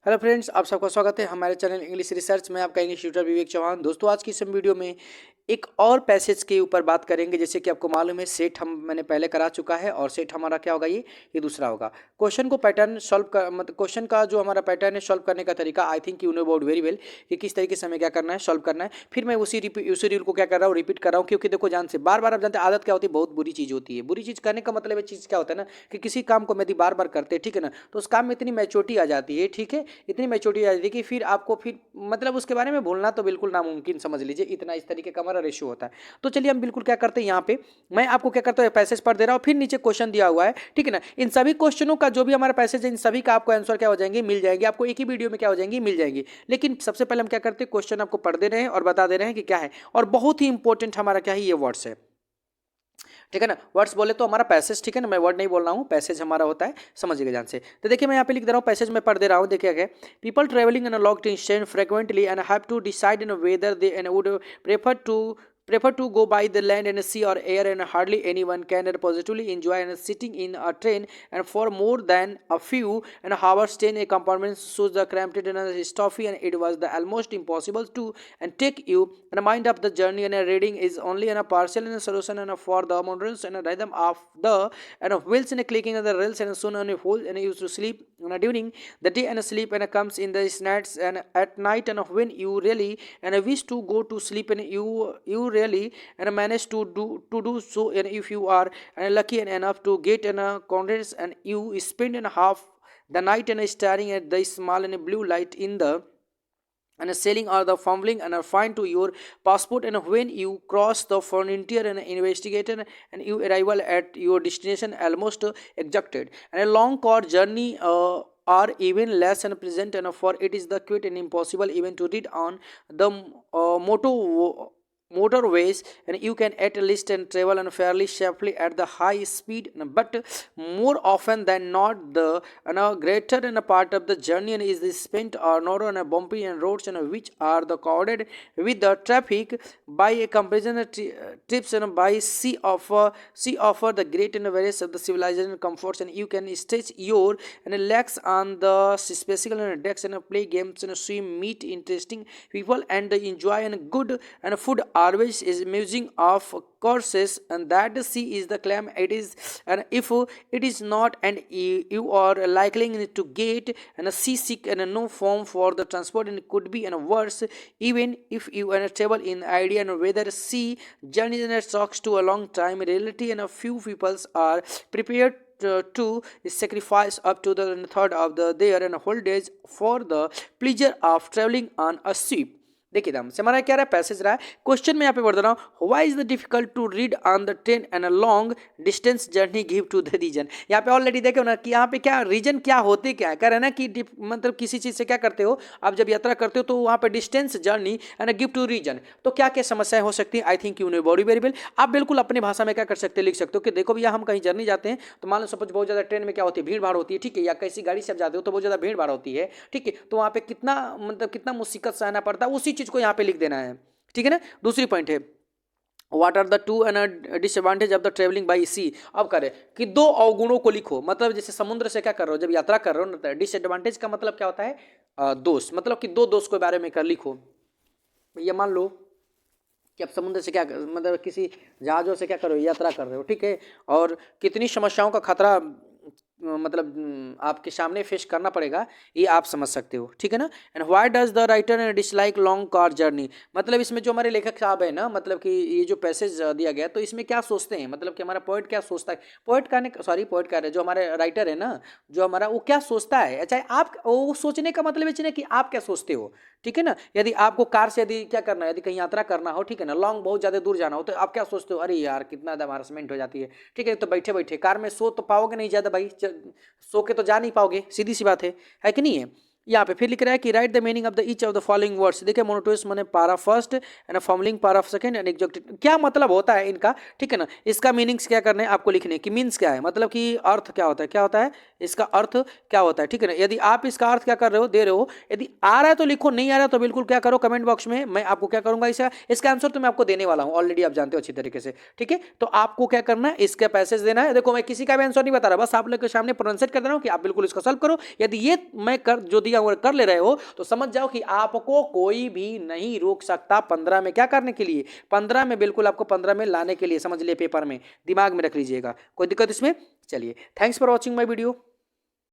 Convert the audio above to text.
Hello friends, आप सबका स्वागत है हमारे चैनल इंग्लिश रिसर्च में। आपका इंग्लिश ट्यूटर विवेक चौहान। दोस्तों, आज की इस वीडियो में एक और पैसेज के ऊपर बात करेंगे। जैसे कि आपको मालूम है, सेट मैंने पहले करा चुका है और सेट हमारा क्या होगा, ये दूसरा होगा। क्वेश्चन को पैटर्न सॉल्व कर मतलब क्वेश्चन का जो हमारा पैटर्न है सॉल्व करने का तरीका, आई think you know about very well कि किस तरीके से हमें क्या करना है, सॉल्व करना है। फिर मैं उसी रूल को क्या कर रहा हूँ, रिपीट कर रहा हूँ, क्योंकि देखो जान से बार बार आप जानते हैं आदत क्या होती है, बहुत बुरी चीज़ होती है। बुरी चीज़ करने का मतलब ये चीज़ क्या होता है ना, कि किसी काम को यदि बार बार करते हैं, ठीक है ना, तो उस काम में इतनी मैच्योरिटी आ जाती है, ठीक है, इतनी मैच्योरिटी आ जाती है कि फिर आपको फिर मतलब उसके बारे में भूलना तो बिल्कुल नामुमकिन समझ लीजिए। इतना इस तरीके का हमारा रेशियो होता है। तो चलिए हम बिल्कुल क्या करते हैं, यहाँ पे मैं आपको क्या करता हूँ, पैसेज पढ़ दे रहा हूँ, फिर नीचे क्वेश्चन दिया हुआ है, ठीक है ना। इन सभी क्वेश्चनों का जो भी हमारा पैसेज है, इन सभी का आपको आंसर क्या हो जाएंगे, मिल जाएंगे आपको, एक ही वीडियो में क्या हो जाएंगी, मिल जाएंगी। लेकिन सबसे पहले हम क्या करते हैं, क्वेश्चन आपको पढ़ दे रहे हैं और बता दे रहे हैं कि क्या है। और बहुत ही इंपॉर्टेंट हमारा क्या है, ये वर्ड्स है, ठीक है ना। वर्ड्स बोले तो हमारा पैसेज, ठीक है ना, मैं वर्ड नहीं बोल रहा हूँ, पैसेज हमारा होता है, समझिएगा ध्यान से। तो देखिए मैं यहाँ पे लिख दे रहा हूँ, पैसेज में पढ़ दे रहा हूँ। देखिए क्या, people travelling in a long distance frequently and have to decide in whether they and would prefer to go by the land and sea or air, and hardly anyone can positively enjoy and sitting in a train and for more than a few and hours staying in a compartment so the cramped and stuffy, and it was the almost impossible to and take you and mind up the journey, and reading is only a partial and a solution and for the mountains and a rhythm of the and wheels and clicking of the rails and soon and whole and used to sleep and during the day and sleep and comes in the nights and at night, and when you really and wish to go to sleep and you really and manage to do so, and if you are and lucky enough to get in a conference and you spend and half the night and staring at the small and blue light in the and sailing or the fumbling and find to your passport, and when you cross the frontier and investigate and you arrival at your destination almost exhausted and a long car journey are even less and present, and for it is the quite and impossible even to read on the motorways, and you can at least and travel and fairly safely at the high speed, but more often than not the and a greater and a part of the journey and is spent or not on a bumpy and roads and which are the crowded with the traffic. By a comparison trips and by sea offer the great and various of the civilization comforts, and you can stretch your and legs on the specific and decks and play games and swim, meet interesting people and enjoy and good and food always is amusing of courses, and that the sea is the claim it is, and if it is not, and you are likely to get and a seasick and no form for the transport, and it could be and worse even if you are travel in idea and whether sea journeys and talks to a long time reality, and a few peoples are prepared to sacrifice up to the third of their and whole days for the pleasure of traveling on a ship। देखिए दाम से हमारा क्या रहा है, passage रहा है। Question में यहाँ पे बढ़ रहा हूँ, why is the difficult to read on the train and a long distance journey give two the reason. यहाँ पे ऑलरेडी देखे ना कि यहाँ पे क्या रीजन क्या होते क्या है, कह रहे हैं ना कि मतलब किसी चीज़ से क्या करते हो आप, जब यात्रा करते हो तो वहाँ पे distance journey and give two reason, तो क्या क्या समस्याएं हो सकती हैं। I think you know body very well. आप बिल्कुल अपनी भाषा में क्या कर सकते हैं, लिख सकते हो कि देखो भैया हम कहीं जर्नी जाते हैं तो मान लो सपोज बहुत ज़्यादा ट्रेन में क्या होती है, भीड़ भाड़ होती है, ठीक है, या किसी गाड़ी से आप जाते हो तो बहुत ज़्यादा भीड़ भाड़ होती है, ठीक है, तो वहाँ पे कितना मतलब कितना मुसीबत सहना पड़ता है, उसी चीज़ को यहाँ पे लिख देना है, ठीक है ना। दूसरी पॉइंट है, what are the two and disadvantage of the travelling by sea. अब करें कि दो अवगुणों को लिखो, मतलब जैसे समुद्र से क्या कर रहे हो जब यात्रा कर रहे हो, डिसएडवांटेज का मतलब क्या होता है, दोष, मतलब कि दो दोष के बारे में कर लिखो। भैया मान लो कि आप समुद्र से क्या मतलब किसी जहाज़ों से क्या कर रहे हो, यात्रा कर रहे हो, ठीक है, और कितनी समस्याओं का खतरा मतलब आपके सामने फेस करना पड़ेगा, ये आप समझ सकते हो, ठीक है ना। And why does the writer dislike long car journey, मतलब इसमें जो हमारे लेखक साहब है ना, मतलब कि ये जो पैसेज दिया गया तो इसमें क्या सोचते हैं, मतलब कि हमारा पोइट क्या सोचता है, पोइट का सॉरी पोइट का जो हमारे राइटर है ना, जो हमारा वो क्या सोचता है। अच्छा, आप वो सोचने का मतलब ये कि आप क्या सोचते हो, ठीक है ना। यदि आपको कार से यदि क्या करना है, यदि कहीं यात्रा करना हो, ठीक है ना, लॉन्ग बहुत ज़्यादा दूर जाना हो, तो आप क्या सोचते हो, अरे यार कितना ज़्यादा हरासमेंट हो जाती है, ठीक है, तो बैठे बैठे कार में सो तो पाओगे नहीं ज़्यादा भाई, सो के तो जा नहीं पाओगे, सीधी सी बात है कि नहीं है। यहाँ पे फिर लिख रहा है कि right the meaning of the each of the following words. देखिए मोनोटोनस माने पारा फर्स्ट एंड फॉर्मलिंग पारा सेकंड एंड एग्जैक्टिव, क्या मतलब होता है इनका, ठीक है ना। इसका मीनिंग्स क्या करने हैं आपको लिखने की, मीन्स क्या है, मतलब कि अर्थ क्या होता है, क्या होता है इसका अर्थ क्या होता है, ठीक है ना। यदि आप इसका अर्थ क्या कर रहे हो, दे रहे हो, यदि आ रहा है तो लिखो, नहीं आ रहा है तो बिल्कुल क्या करो कमेंट बॉक्स में, मैं आपको क्या करूंगा इसका आंसर तो मैं आपको देने वाला हूँ, ऑलरेडी आप जानते हो अच्छी तरीके से, ठीक है। तो आपको क्या करना है, इसका पैसेज देना है। देखो मैं किसी का भी आंसर नहीं बता रहा, बस आप लोग के सामने प्रोनाउंसिएट कर दे रहा हूँ कि आप बिल्कुल इसको सॉल्व करो। यदि ये मैं कर जो छोटी अगर कर ले रहे हो तो समझ जाओ कि आपको कोई भी नहीं रोक सकता 15 में क्या करने के लिए, 15 में बिल्कुल आपको 15 में लाने के लिए, समझ लिए पेपर में, दिमाग में रख लीजिएगा। कोई दिक्कत इसमें? चलिए, thanks for watching my video.